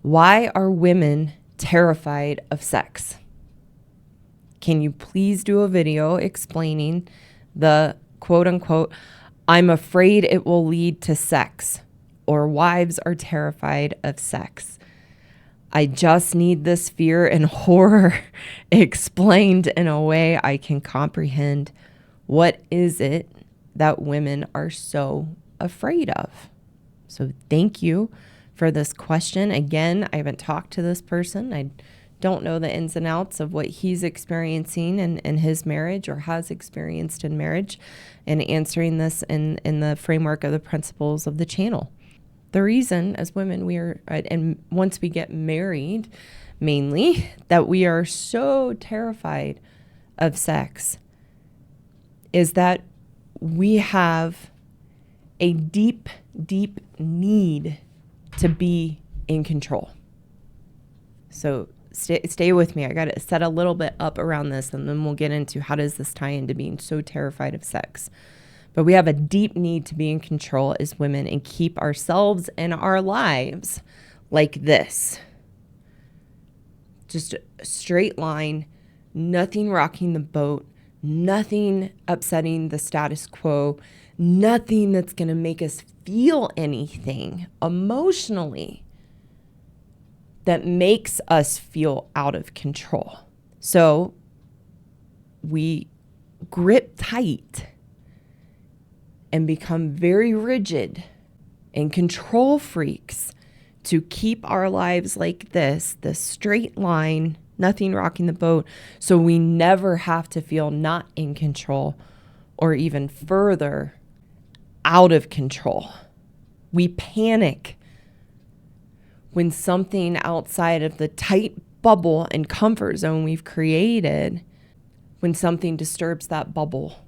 Why are women terrified of sex? Can you please do a video explaining the quote unquote, I'm afraid it will lead to sex, or wives are terrified of sex? I just need this fear and horror explained in a way I can comprehend. What is it that women are so afraid of? So thank you for this question. Again, I haven't talked to this person. I don't know the ins and outs of what he's experiencing in his marriage or has experienced in marriage, and answering this in the framework of the principles of the channel. The reason as women we are, and once we get married, mainly, that we are so terrified of sex is that we have a deep, deep need to be in control. So stay with me. I got to set a little bit up around this, and then we'll get into how does this tie into being so terrified of sex. But we have a deep need to be in control as women and keep ourselves and our lives like this. Just a straight line, nothing rocking the boat, nothing upsetting the status quo, nothing that's going to make us feel anything emotionally that makes us feel out of control. So we grip tight and become very rigid and control freaks to keep our lives like this straight line, nothing rocking the boat, so we never have to feel not in control or even further out of control. We panic when something outside of the tight bubble and comfort zone we've created, when something disturbs that bubble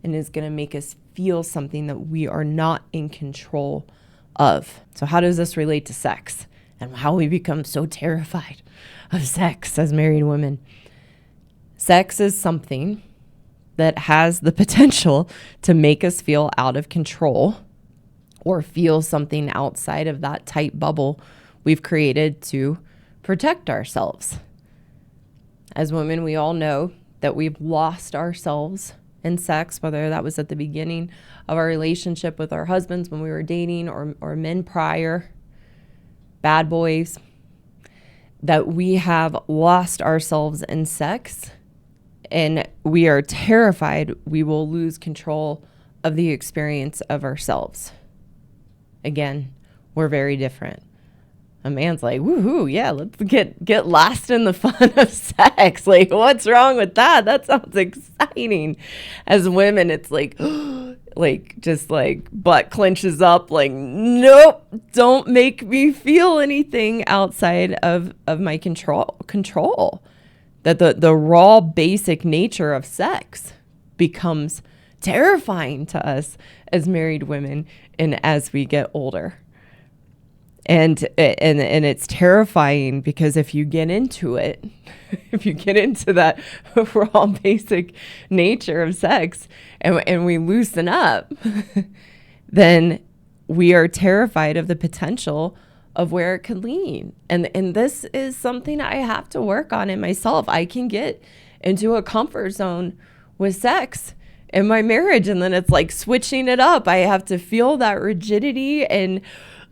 and is going to make us feel something that we are not in control of. So how does this relate to sex and how we become so terrified of sex as married women? Sex is something that has the potential to make us feel out of control or feel something outside of that tight bubble we've created to protect ourselves. As women, we all know that we've lost ourselves in sex, whether that was at the beginning of our relationship with our husbands when we were dating, or men prior, bad boys, that we have lost ourselves in sex, and we are terrified we will lose control of the experience of ourselves. Again, we're very different. A man's like, woohoo, yeah, let's get lost in the fun of sex. Like, what's wrong with that? That sounds exciting. As women, it's like, just like butt clenches up, like, nope, don't make me feel anything outside of my control. That the raw basic nature of sex becomes terrifying to us as married women and as we get older. And it's terrifying because if you get into it, if you get into that raw basic nature of sex and we loosen up, then we are terrified of the potential of where it could lead. And this is something I have to work on in myself. I can get into a comfort zone with sex in my marriage, and then it's like switching it up. I have to feel that rigidity, and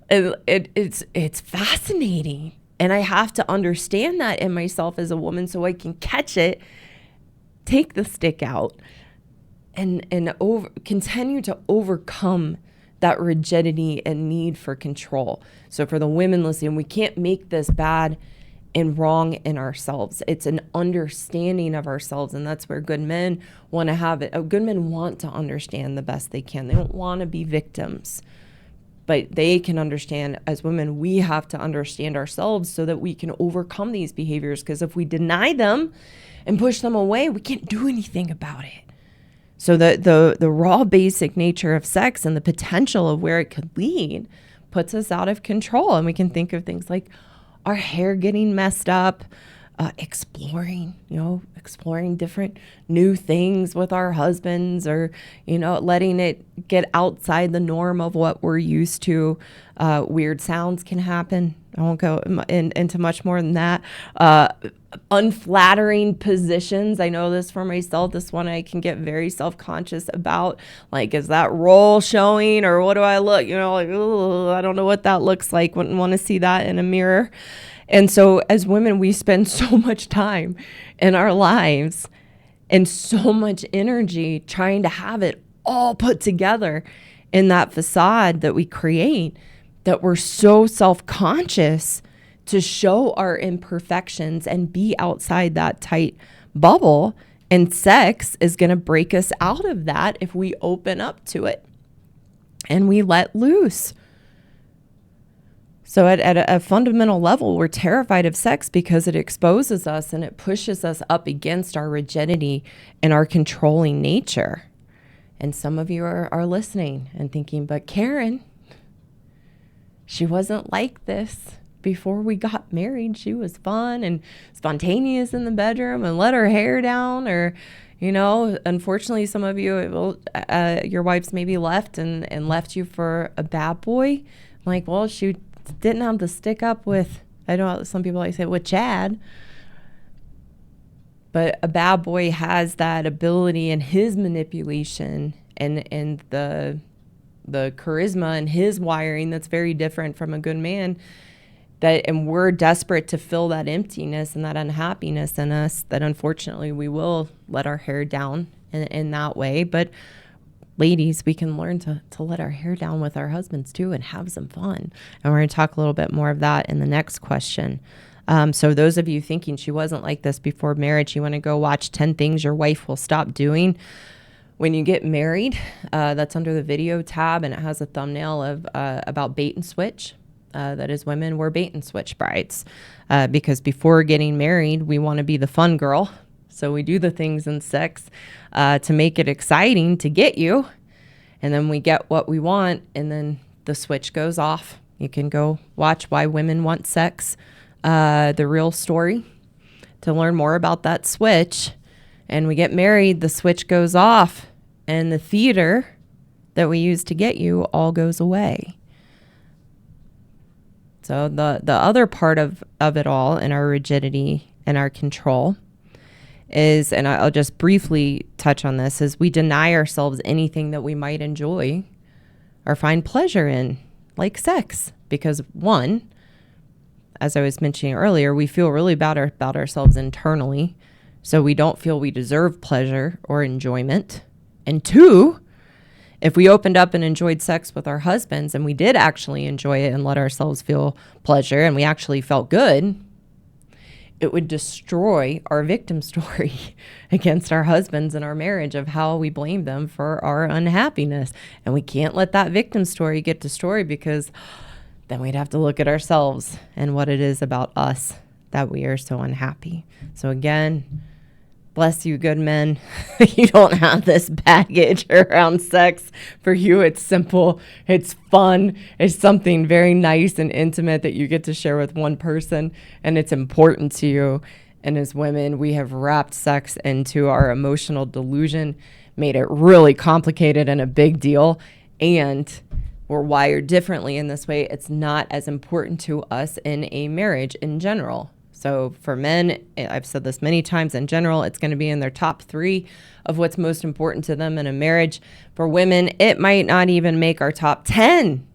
it's fascinating, and I have to understand that in myself as a woman so I can catch it, take the stick out, and continue to overcome that rigidity and need for control. So for the women listening, we can't make this bad and wrong in ourselves. It's an understanding of ourselves, and that's where good men want to have it. Good men want to understand the best they can. They don't want to be victims. But they can understand, as women, we have to understand ourselves so that we can overcome these behaviors. Because if we deny them and push them away, we can't do anything about it. So the raw basic nature of sex and the potential of where it could lead puts us out of control. And we can think of things like our hair getting messed up, exploring different new things with our husbands, or, letting it get outside the norm of what we're used to. Weird sounds can happen. I won't go into much more than that. Unflattering positions. I know this for myself. This one I can get very self-conscious about. Like, is that roll showing, or what do I look? Like, I don't know what that looks like. Wouldn't want to see that in a mirror. And so as women, we spend so much time in our lives and so much energy trying to have it all put together in that facade that we create, that we're so self-conscious to show our imperfections and be outside that tight bubble. And sex is going to break us out of that if we open up to it and we let loose. So at a fundamental level, we're terrified of sex because it exposes us and it pushes us up against our rigidity and our controlling nature. And some of you are listening and thinking, but Karen, she wasn't like this before we got married. She was fun and spontaneous in the bedroom and let her hair down, or, unfortunately, some of you, your wives maybe left and left you for a bad boy. Like, well, she didn't have to stick up with, I know some people like to say, with Chad. But a bad boy has that ability in his manipulation and the charisma and his wiring that's very different from a good man. And we're desperate to fill that emptiness and that unhappiness in us, that unfortunately we will let our hair down in that way. But ladies, we can learn to let our hair down with our husbands too and have some fun. And we're going to talk a little bit more of that in the next question. So those of you thinking she wasn't like this before marriage, you want to go watch 10 things your wife will stop doing when you get married. That's under the video tab, and it has a thumbnail of about bait and switch. That is, women were bait and switch brides, because before getting married, we want to be the fun girl. So we do the things in sex to make it exciting to get you. And then we get what we want, and then the switch goes off. You can go watch Why Women Want Sex, the real story, to learn more about that switch. And we get married, the switch goes off, and the theater that we use to get you all goes away. So the other part of it all, in our rigidity and our control, is, and I'll just briefly touch on this, is we deny ourselves anything that we might enjoy or find pleasure in, like sex. Because one, as I was mentioning earlier, we feel really bad about ourselves internally, so we don't feel we deserve pleasure or enjoyment. And two, if we opened up and enjoyed sex with our husbands, and we did actually enjoy it and let ourselves feel pleasure, and we actually felt good, it would destroy our victim story against our husbands and our marriage of how we blame them for our unhappiness. And we can't let that victim story get destroyed, because then we'd have to look at ourselves and what it is about us that we are so unhappy. So again, bless you, good men. You don't have this baggage around sex. For you, it's simple. It's fun. It's something very nice and intimate that you get to share with one person, and it's important to you. And as women, we have wrapped sex into our emotional delusion, made it really complicated and a big deal, and we're wired differently in this way. It's not as important to us in a marriage in general. So for men, I've said this many times, in general, it's going to be in their top 3 of what's most important to them in a marriage. For women, it might not even make our top 10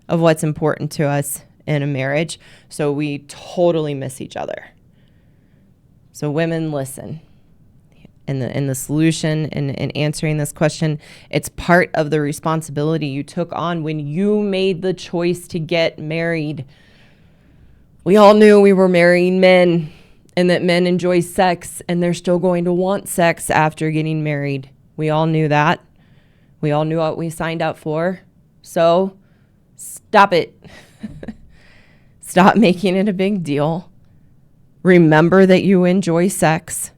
of what's important to us in a marriage. So we totally miss each other. So women, listen. In the solution in answering this question, it's part of the responsibility you took on when you made the choice to get married. We all knew we were marrying men, and that men enjoy sex, and they're still going to want sex after getting married. We all knew that. We all knew what we signed up for. So stop it. Stop making it a big deal. Remember that you enjoy sex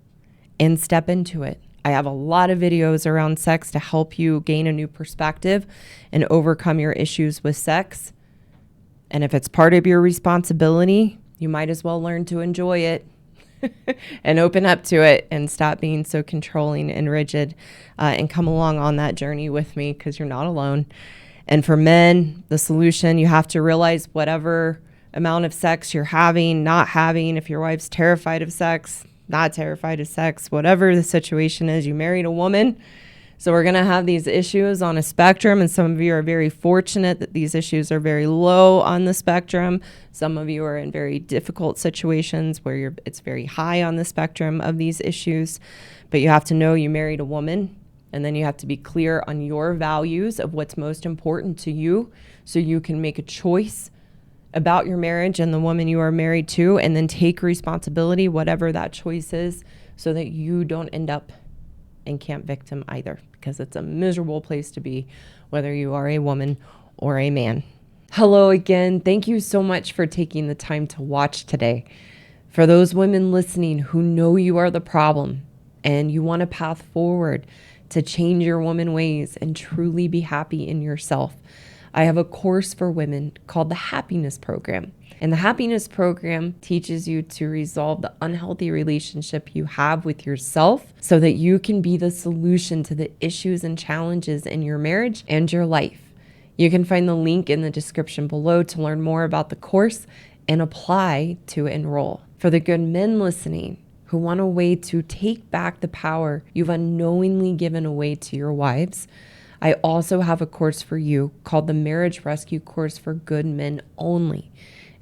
and step into it. I have a lot of videos around sex to help you gain a new perspective and overcome your issues with sex. And if it's part of your responsibility, you might as well learn to enjoy it. and open up to it and stop being so controlling and rigid, and come along on that journey with me, because you're not alone. And for men, the solution, you have to realize whatever amount of sex you're having, not having, if your wife's terrified of sex, not terrified of sex, whatever the situation is, you married a woman. So we're going to have these issues on a spectrum, and some of you are very fortunate that these issues are very low on the spectrum. Some of you are in very difficult situations where it's very high on the spectrum of these issues. But you have to know you married a woman, and then you have to be clear on your values of what's most important to you, so you can make a choice about your marriage and the woman you are married to, and then take responsibility, whatever that choice is, so that you don't end up in camp victim either, because it's a miserable place to be, whether you are a woman or a man. Hello again. Thank you so much for taking the time to watch today. For those women listening who know you are the problem and you want a path forward to change your woman ways and truly be happy in yourself, I have a course for women called the Happiness Program. And the Happiness Program teaches you to resolve the unhealthy relationship you have with yourself, so that you can be the solution to the issues and challenges in your marriage and your life. You can find the link in the description below to learn more about the course and apply to enroll. For the good men listening who want a way to take back the power you've unknowingly given away to your wives, I also have a course for you called the Marriage Rescue Course for Good Men Only.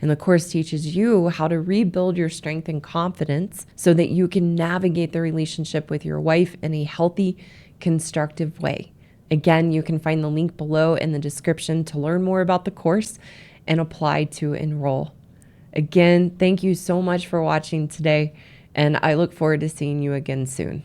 And the course teaches you how to rebuild your strength and confidence so that you can navigate the relationship with your wife in a healthy, constructive way. Again, you can find the link below in the description to learn more about the course and apply to enroll. Again, thank you so much for watching today, and I look forward to seeing you again soon.